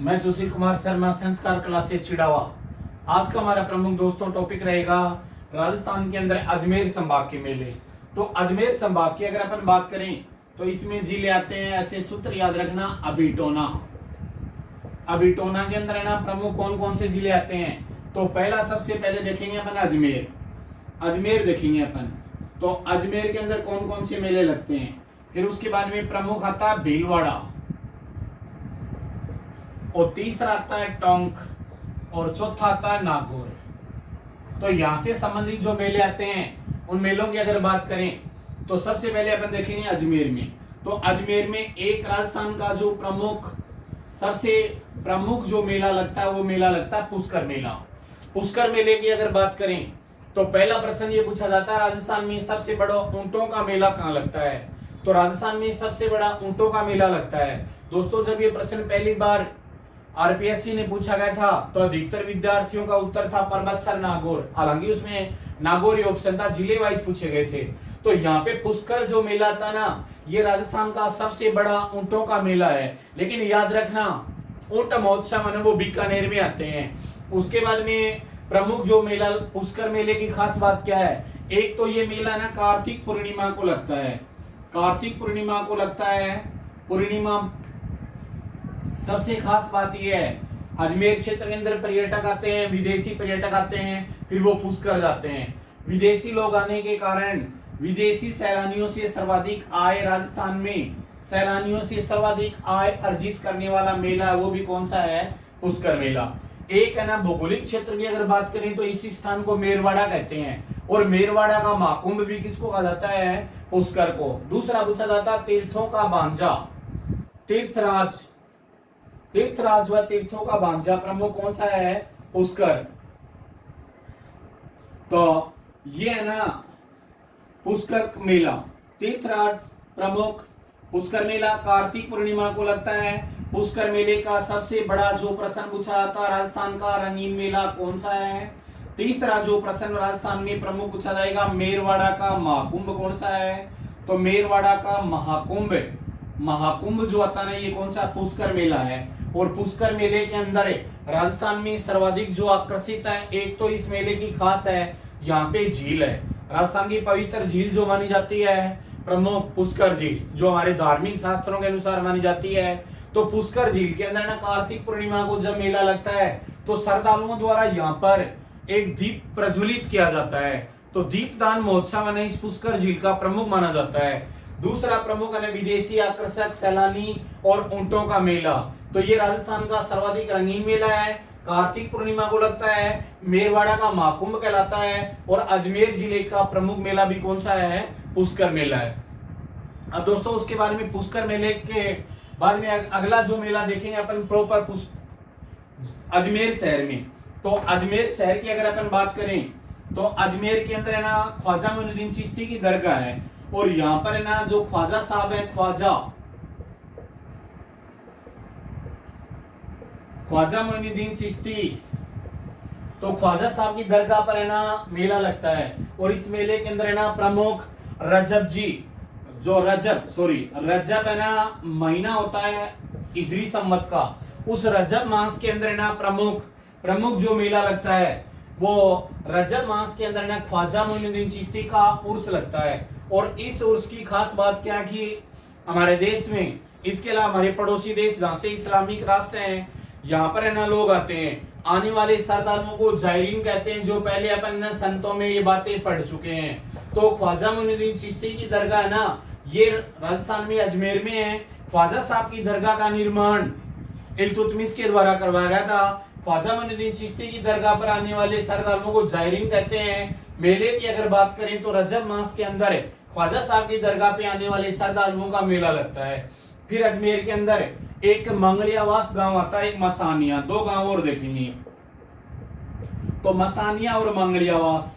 मैं सुशील कुमार शर्मा, संस्कार कला से चिड़ावा। आज का हमारा प्रमुख दोस्तों टॉपिक रहेगा राजस्थान के अंदर अजमेर संभाग के मेले। तो अजमेर संभाग की अगर अपन बात करें तो इसमें जिले आते हैं, ऐसे सूत्र याद रखना। अभिटोना, अभिटोना के अंदर है ना प्रमुख कौन कौन से जिले आते हैं। तो पहला सबसे पहले देखेंगे अपन अजमेर, अजमेर देखेंगे अपन। तो अजमेर के अंदर कौन कौन से मेले लगते हैं। फिर उसके बाद में प्रमुख आता है भीलवाड़ा, और तीसरा आता है टोंक, और चौथा आता है नागौर। तो यहां से संबंधित जो मेले आते हैं उन मेलों की अगर बात करें तो सबसे पहले अपन देखेंगे अजमेर में। तो अजमेर में एक राजस्थान का जो प्रमुख, सबसे प्रमुख जो मेला लगता है वो मेला लगता है पुष्कर मेला। पुष्कर मेले की अगर बात करें तो पहला प्रश्न ये पूछा जाता है राजस्थान में सबसे बड़ा ऊंटों का मेला कहाँ लगता है। तो राजस्थान में सबसे बड़ा ऊंटों का मेला लगता है। दोस्तों जब ये प्रश्न पहली बार आरपीएससी ने पूछा गया था तो अधिकतर विद्यार्थियों का उत्तर था पर्वतसर नागौर। हालांकि उसमें नागौर ही ऑप्शन था, जिले वाइज पूछे गए थे। तो यहाँ पे पुष्कर जो मेला था ना, ये राजस्थान का सबसे बड़ा ऊंटों का मेला है। लेकिन याद रखना ऊंट महोत्सव है वो बीकानेर में आते हैं। उसके बाद में प्रमुख जो मेला पुष्कर मेले की खास बात क्या है, एक तो ये मेला ना कार्तिक पूर्णिमा को लगता है, कार्तिक पूर्णिमा को लगता है। पूर्णिमा सबसे खास बात यह है अजमेर क्षेत्र के अंदर पर्यटक आते हैं, विदेशी पर्यटक आते हैं, फिर वो पुष्कर जाते हैं। विदेशी लोग आने के कारण विदेशी सैलानियों से सर्वाधिक आय, राजस्थान में सैलानियों से सर्वाधिक आय अर्जित करने वाला मेला वो भी कौन सा है, पुष्कर मेला। एक है ना भौगोलिक क्षेत्र की अगर बात करें तो इसी स्थान को मेरवाड़ा कहते हैं, और मेरवाड़ा का महाकुंभ भी किसको कहा जाता है, पुष्कर को। दूसरा पूछा जाता है तीर्थों का भांजा, तीर्थराज, तीर्थराज व तीर्थों का भांजा प्रमुख कौन सा है, पुष्कर। तो ये है ना पुष्कर मेला, तीर्थराज प्रमुख पुष्कर मेला कार्तिक पूर्णिमा को लगता है। पुष्कर मेले का सबसे बड़ा जो प्रश्न पूछा जाता है राजस्थान का रंगीन मेला कौन सा है। तीसरा जो प्रश्न राजस्थान में प्रमुख पूछा जाएगा मेरवाड़ा का महाकुंभ कौन सा है। तो मेरवाड़ा का महाकुंभ, महाकुंभ जो आता है ये कौन सा, पुष्कर मेला है। और पुष्कर मेले के अंदर राजस्थान में सर्वाधिक जो आकर्षित है, एक तो इस मेले की खास है यहाँ पे झील है। राजस्थान की पवित्र झील जो मानी जाती है प्रमुख पुष्कर झील, जो हमारे धार्मिक शास्त्रों के अनुसार मानी जाती है। तो पुष्कर झील के अंदर ना कार्तिक पूर्णिमा को जब मेला लगता है तो श्रद्धालुओं द्वारा यहाँ पर एक दीप प्रज्वलित किया जाता है। तो दीपदान महोत्सव इस पुष्कर झील का प्रमुख माना जाता है। दूसरा प्रमुख है विदेशी आकर्षक, सैलानी और ऊंटों का मेला। तो ये राजस्थान का सर्वाधिक रंगीन मेला है, कार्तिक पूर्णिमा को लगता है, मेरवाड़ा का महाकुंभ कहलाता है, और अजमेर जिले का प्रमुख मेला भी कौन सा है, पुष्कर मेला है। अब दोस्तों उसके बारे में पुष्कर मेले के बाद में अगला जो मेला देखेंगे अपन प्रॉपर अजमेर शहर में। तो अजमेर शहर की अगर अपन बात करें तो अजमेर के अंदर है ना ख्वाजा मोइनुद्दीन चिश्ती की दरगाह है, और यहाँ पर है ना जो ख्वाजा साहब है, ख्वाजा मोइनुद्दीन चिश्ती, तो ख्वाजा साहब की दरगाह पर है ना मेला लगता है। और इस मेले के अंदर है ना प्रमुख रजब जी, जो रजब है ना महीना होता है हिजरी संवत का, उस रजब मास के अंदर है ना प्रमुख जो मेला लगता है वो रजब मास के अंदर ना ख्वाजा मोइनुद्दीन चिश्ती का उर्स लगता है। और इस उर्स की खास बात क्या कि हमारे देश में, इसके अलावा हमारे पड़ोसी देश जहाँ से इस्लामिक राष्ट्र हैं, यहाँ पर है ना लोग आते हैं। आने वाले श्रद्धालुओं को जायरीन कहते हैं, जो पहले अपन ना संतों में ये बातें पढ़ चुके हैं। तो ख्वाजा मोइनुद्दीन चिश्ती की दरगाह है ना ये राजस्थान में अजमेर में है। ख्वाजा साहब की दरगाह का निर्माण इल्तुतमिश के द्वारा करवाया गया था। ख्वाजा मोइनुद्दीन चिश्ती की दरगाह पर आने वाले श्रद्धालुओं को जायरीन कहते हैं। मेले की अगर बात करें तो रजब मास के अंदर ख्वाजा साहब की दरगाह पे आने वाले श्रद्धालुओं का मेला लगता है। फिर अजमेर के अंदर एक मंगलियावास गांव आता है, एक मसानिया, दो गांव और देखेंगे। तो मसानिया और मंगलियावास,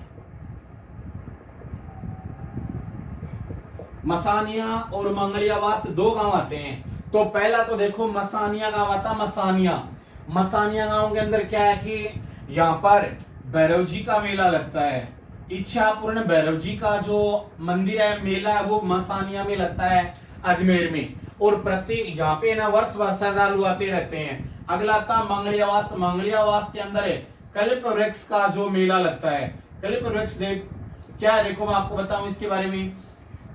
मसानिया और मंगलियावास दो गांव आते हैं। तो पहला तो देखो मसानिया गांव आता, मसानिया गांव के अंदर क्या है कि यहाँ पर भैरव जी का मेला लगता है। इच्छापूर्ण भैरव जी का जो मंदिर है, मेला है, वो मसानिया में लगता है अजमेर में। और प्रत्येक यहाँ पे ना वर्ष भर श्रद्धालु आते रहते हैं। अगला आता मंगलियावास। मंगलियावास के अंदर है कल्प वृक्ष का जो मेला लगता है। कल्प वृक्ष देव क्या है, देखो मैं आपको बताऊं इसके बारे में।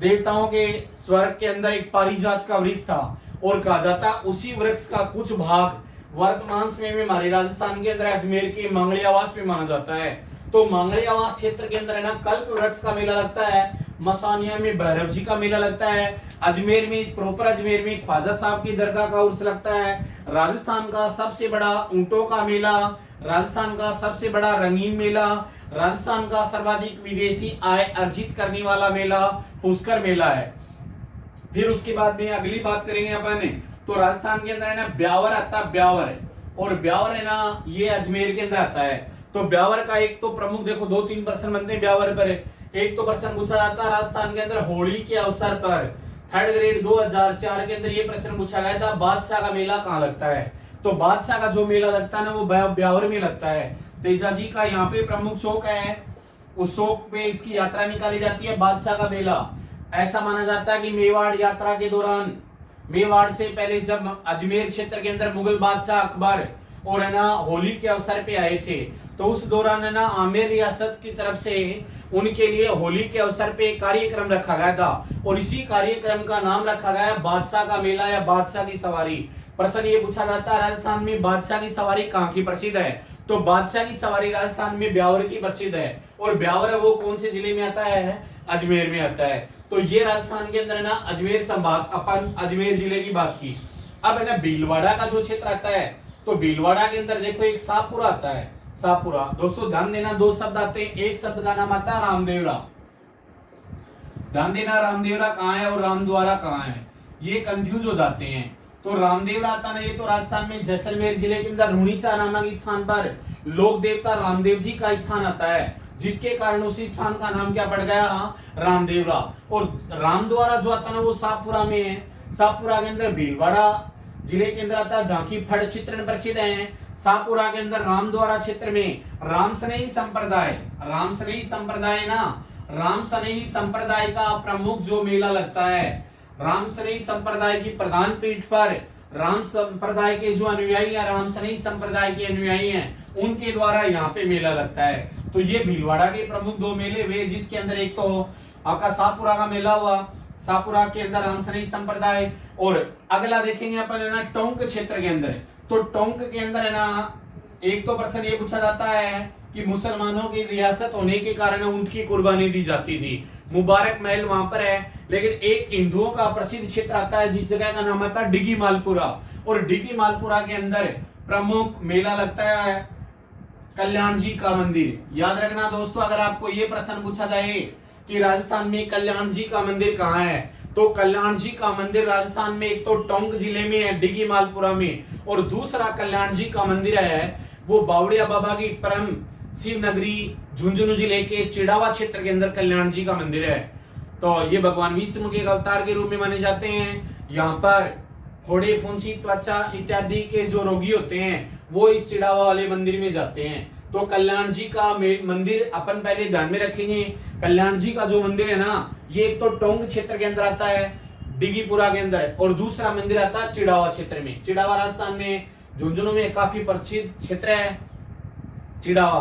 देवताओं के स्वर्ग के अंदर एक पारिजात का वृक्ष था और कहा जाता उसी वृक्ष का कुछ भाग वर्तमान समय में हमारे राजस्थान के अंदर अजमेर के मंगलियावास में माना जाता है। तो मंगलियावास क्षेत्र के अंदर है ना कल्प वृक्ष का मेला लगता है। मसानिया में भैरव जी का मेला लगता है। अजमेर में प्रॉपर अजमेर में ख्वाजा साहब की दरगाह का उर्स लगता है। राजस्थान का सबसे बड़ा ऊंटों का मेला, राजस्थान का सबसे बड़ा रंगीन मेला, राजस्थान का सर्वाधिक विदेशी आय अर्जित करने वाला मेला पुष्कर मेला है। फिर उसके बाद में अगली बात करेंगे अपन, तो राजस्थान के अंदर है ना ब्यावर आता है। ब्यावर है और ब्यावर है ना ये अजमेर के अंदर आता है। तो ब्यावर का एक तो प्रमुख देखो 2-3 प्रश्न बनते हैं ब्यावर पर। एक तो प्रश्न पूछा जाता है राजस्थान के अंदर होली के अवसर पर 3rd ग्रेड 2004 के अंदर ये प्रश्न पूछा गया था बादशाह का मेला कहाँ लगता है। तो बादशाह का जो मेला लगता है ना वो ब्यावर में लगता है। तेजा जी का यहाँ पे प्रमुख चौक है, उस चौक पे इसकी यात्रा निकाली जाती है बादशाह का मेला। ऐसा माना जाता है कि मेवाड़ यात्रा के दौरान, मेवाड़ से पहले जब अजमेर क्षेत्र के अंदर मुगल बादशाह अकबर और है ना होली के अवसर पे आए थे तो उस दौरान है ना आमेर रियासत की तरफ से उनके लिए होली के अवसर पे एक कार्यक्रम रखा गया था और इसी कार्यक्रम का नाम रखा गया बादशाह का मेला या बादशाह की सवारी। प्रश्न ये पूछा जाता है राजस्थान में बादशाह की सवारी कहाँ की प्रसिद्ध है। तो बादशाह की सवारी राजस्थान में ब्यावर की प्रसिद्ध है और ब्यावर है वो कौन से जिले में आता है, अजमेर में आता है। तो ये राजस्थान के अंदर है ना अजमेर संभाग, अपन अजमेर जिले की बात की। अब है ना भीलवाड़ा का जो क्षेत्र आता है तो भीलवाड़ा के अंदर देखो एक शाहपुरा आता है। शाहपुरा दोस्तों ध्यान देना, 2 शब्द आते हैं, एक शब्द का नाम आता है रामदेवरा। ध्यान देना रामदेवरा कहाँ है और रामद्वारा कहाँ है, ये कंफ्यूज हो जाते हैं। तो रामदेवरा आता ना ये तो राजस्थान में जैसलमेर जिले के अंदर रूणीचा नामक स्थान पर लोक देवता रामदेव जी का स्थान आता है, जिसके कारण उसी स्थान का नाम क्या पड़ गया, रामदेवरा। और रामद्वारा जो आता है ना वो शाहपुरा में है। शाहपुरा के अंदर भीलवाड़ा जिले के अंदर आता है झांकी फड़ चित्रण प्रसिद्ध है। शाहपुरा के अंदर रामद्वारा क्षेत्र में रामसनेही संप्रदाय, रामसनेही संप्रदाय ना, रामसनेही संप्रदाय का प्रमुख जो मेला लगता है, रामसनेही संप्रदाय की प्रधान पीठ पर राम संप्रदाय के जो अनुयायी हैं, रामसनेही संप्रदाय के अनुयायी हैं, उनके द्वारा यहाँ पे मेला लगता है। तो ये भीलवाड़ा के प्रमुख 2 मेले हुए, जिसके अंदर एक तो आपका शाहपुरा का मेला हुआ, शाहपुरा के अंदर रामसनेही संप्रदाय। और अगला देखेंगे अपन है ना टोंक क्षेत्र के अंदर। तो टोंक के अंदर है ना एक तो प्रश्न ये पूछा जाता है कि मुसलमानों की रियासत होने के कारण उनकी कुर्बानी दी जाती थी। मुबारक महल वहां पर है, लेकिन एक हिंदुओं का प्रसिद्ध क्षेत्र आता है जिस जगह का नाम आता है डिगी मालपुरा। और डिगी मालपुरा के अंदर प्रमुख मेला लगता है कल्याण जी का मंदिर। याद रखना दोस्तों, अगर आपको ये प्रश्न पूछा जाए कि राजस्थान में कल्याण जी का मंदिर कहाँ है, तो कल्याण जी का मंदिर राजस्थान में एक तो टोंक जिले में है डिगी मालपुरा में, और दूसरा कल्याण जी का मंदिर है वो बावड़िया बाबा की परम शिव नगरी झुंझुनू जिले के चिड़ावा क्षेत्र के अंदर कल्याण जी का मंदिर है। तो ये भगवान विष्णु के अवतार के रूप में माने जाते हैं। यहाँ पर फोड़े, फुंसी, त्वचा इत्यादि के जो रोगी होते हैं वो इस चिड़ावा वाले मंदिर में जाते हैं। तो कल्याण जी का मंदिर अपन पहले ध्यान में रखेंगे। कल्याण जी का जो मंदिर है ना ये एक तो टोंक क्षेत्र के अंदर आता है डिगीपुरा के अंदर, और दूसरा मंदिर आता है चिड़ावा क्षेत्र में। चिड़ावा राजस्थान में झुंझुनू में काफी प्रसिद्ध क्षेत्र है चिड़ावा।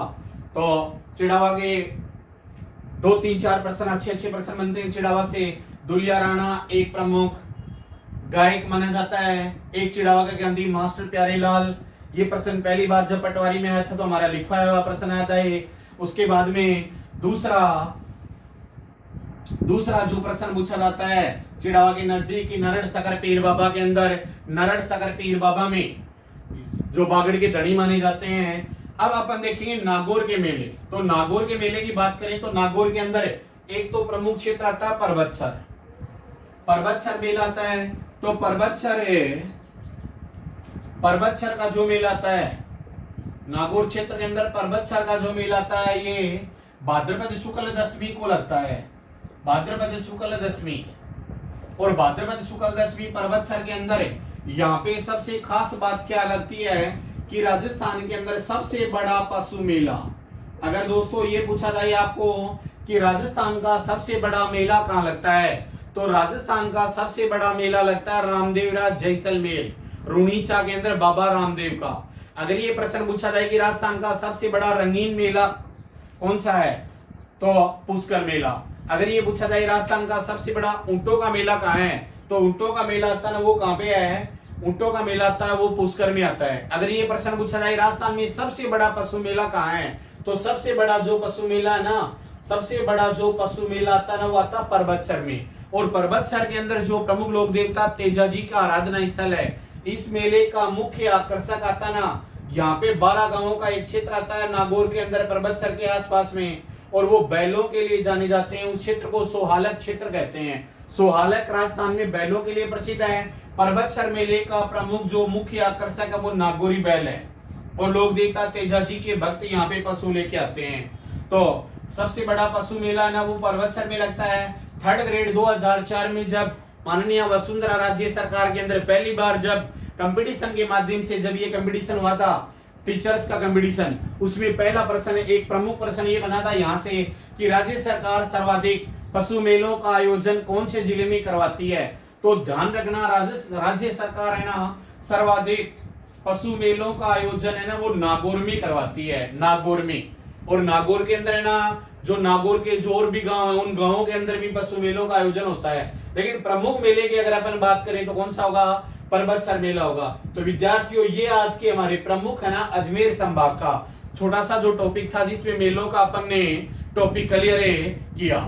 तो चिड़ावा के 2-3-4 प्रश्न अच्छे प्रश्न बनते हैं चिड़ावा से। दुलिया राणा एक प्रमुख गायक माना जाता है। एक चिड़ावा का गांधी मास्टर प्यारेलाल, ये प्रश्न पहली बार जब पटवारी में आया था तो हमारा लिखा हुआ प्रश्न आया था ये। उसके बाद में दूसरा जो प्रश्न पूछा जाता है चिड़ावा के नजदीक नरड़ सकर पीर बाबा के अंदर, नरड़ सकर पीर बाबा में जो बागड़ के धड़ी माने जाते हैं। अब अपन देखेंगे नागौर के मेले। तो नागौर के मेले की बात करें तो नागौर के अंदर एक तो प्रमुख क्षेत्र आता है पर्वतसर, पर्वतसर मेला आता है। तो पर्वतसर का जो मेला आता है नागौर क्षेत्र के अंदर, पर्वतसर का जो मेला आता है ये भाद्रपद शुक्ल दशमी को लगता है, भाद्रपद शुक्ल दशमी। और भाद्रपद शुक्ल दशमी पर्वतसर के अंदर यहाँ पे सबसे खास बात क्या लगती है कि राजस्थान के अंदर सबसे बड़ा पशु मेला। अगर दोस्तों ये पूछा जाए आपको कि राजस्थान का सबसे बड़ा मेला कहाँ लगता है, तो राजस्थान का सबसे बड़ा मेला लगता है रामदेवरा जैसलमेर। रूणीचा के अंदर बाबा रामदेव का। अगर ये प्रश्न पूछा जाए कि राजस्थान का सबसे बड़ा रंगीन मेला कौन सा है, तो पुष्कर मेला। अगर ये पूछा जाए राजस्थान का सबसे बड़ा ऊंटों का मेला कहाँ है, तो ऊंटों का मेला आता है ना वो कहाँ पे है, ऊंटों का मेला आता है वो पुष्कर में आता है। अगर ये प्रश्न पूछा जाए राजस्थान में सबसे बड़ा पशु मेला कहाँ है, तो सबसे बड़ा जो पशु मेला है ना, सबसे बड़ा जो पशु मेला आता है ना वो आता है पर्वतसर में। और पर्वतसर के अंदर जो प्रमुख लोक देवता तेजाजी का आराधना स्थल है, इस मेले का मुख्य आकर्षक आता ना, यहाँ पे 12 गांवों का एक क्षेत्र आता है नागौर के अंदर पर्वतसर के आसपास में, और वो बैलों के लिए जाने जाते हैं। उस क्षेत्र को सोहालक क्षेत्र कहते हैं। सोहालक राजस्थान में बैलों के लिए प्रसिद्ध है। पर्वतसर मेले का प्रमुख जो मुख्य आकर्षक है वो नागौरी बैल है, और लोक देवता तेजाजी के भक्त यहाँ पे पशु लेके आते हैं। तो सबसे बड़ा पशु मेला ना वो पर्वतसर में लगता है। थर्ड ग्रेड 2004 में जब माननीय वसुंधरा राज्य सरकार के अंदर पहली बार जब कंपटीशन के माध्यम से जब ये कंपटीशन हुआ था, टीचर्स का कंपटीशन, उसमें पहला प्रश्न, एक प्रमुख प्रश्न ये बना था यहाँ से कि राज्य सरकार सर्वाधिक पशु मेलों का आयोजन कौन से जिले में करवाती है। तो ध्यान रखना, राज्य सरकार है ना सर्वाधिक पशु मेलों का आयोजन है ना वो नागौर में करवाती है, नागौर में। और नागौर के अंदर है ना जो नागौर के जो और भी गांव है, उन गांवों के अंदर भी पशु मेलों का आयोजन होता है। लेकिन प्रमुख मेले की अगर अपन बात करें तो कौन सा होगा, पर्वतसर मेला होगा। तो विद्यार्थियों ये आज के हमारे प्रमुख है ना अजमेर संभाग का छोटा सा जो टॉपिक था, जिसमें मेलों का अपन ने टॉपिक क्लियर किया।